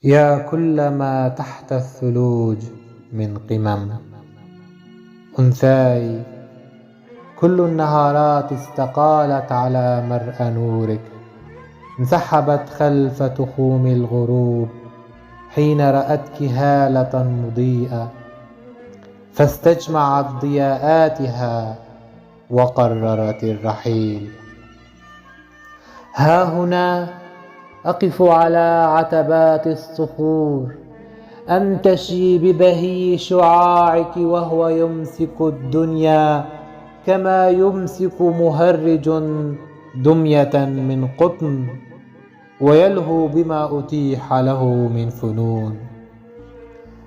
يا كل ما تحت الثلوج من قمم. أنثاي، كل النهارات استقالت على مرأى نورك، انسحبت خلف تخوم الغروب حين رأتك هالة مضيئة، فاستجمعت ضياءاتها وقررت الرحيل. ها هنا أقف على عتبات الصخور، أنتشي ببهي شعاعك وهو يمسك الدنيا كما يمسك مهرج دمية من قطن، ويلهو بما أتيح له من فنون.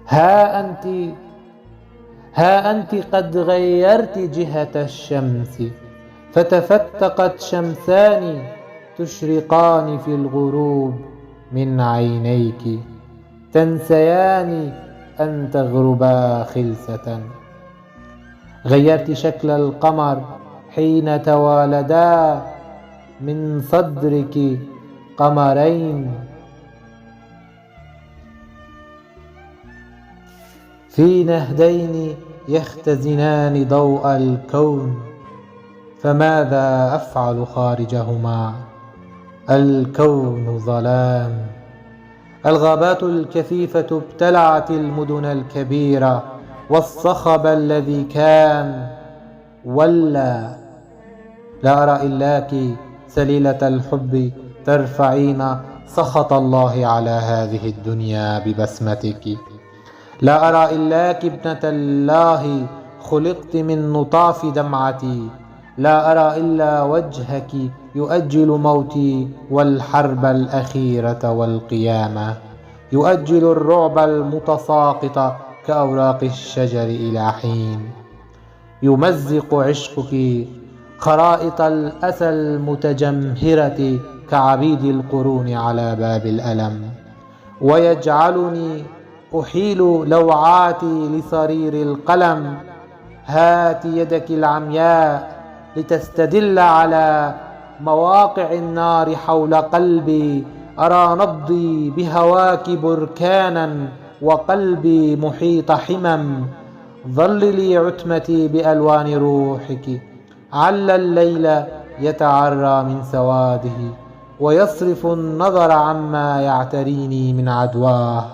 ها أنت قد غيرت جهة الشمس، فتفتقت شمسان تشرقان في الغروب من عينيك، تنسيان أن تغربا خلسة. غيرت شكل القمر حين توالدا من صدرك قمرين في نهدين يختزنان ضوء الكون، فماذا أفعل خارجهما؟ الكون ظلام. الغابات الكثيفة ابتلعت المدن الكبيرة، والصخب الذي كان ولى. لا أرى إلاك سليلة الحب ترفعين سخط الله على هذه الدنيا ببسمتك. لا أرى إلاك ابنة الله خلقت من نطاف دمعتي. لا أرى إلا وجهك يؤجل موتي والحرب الأخيرة والقيامة، يؤجل الرعب المتساقط كأوراق الشجر إلى حين. يمزق عشقك خرائط الأسى المتجمهرة كعبيد القرون على باب الألم، ويجعلني أحيل لوعاتي لصرير القلم. هات يدك العمياء لتستدل على مواقع النار حول قلبي. أرى نبضي بهواك بركانا وقلبي محيط حمم. ظللي عتمتي بألوان روحك، عل الليل يتعرى من سواده ويصرف النظر عما يعتريني من عدواه.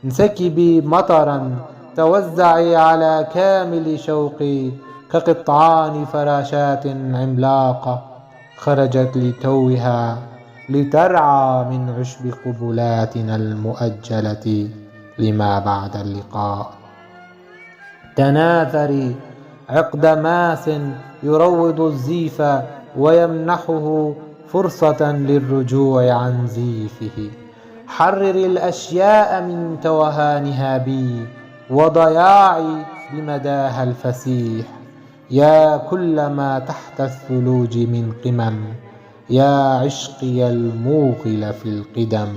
انسكبي مطرا توزعي على كامل شوقي كقطعان فراشات عملاقة خرجت لتوها لترعى من عشب قبلاتنا المؤجلة لما بعد اللقاء. تناثري عقد ماس يروض الزيف ويمنحه فرصة للرجوع عن زيفه. حرر الأشياء من توهانها بي وضياعي بمداها الفسيح. يا كل ما تحت الثلوج من قمم، يا عشقي الموغل في القدم.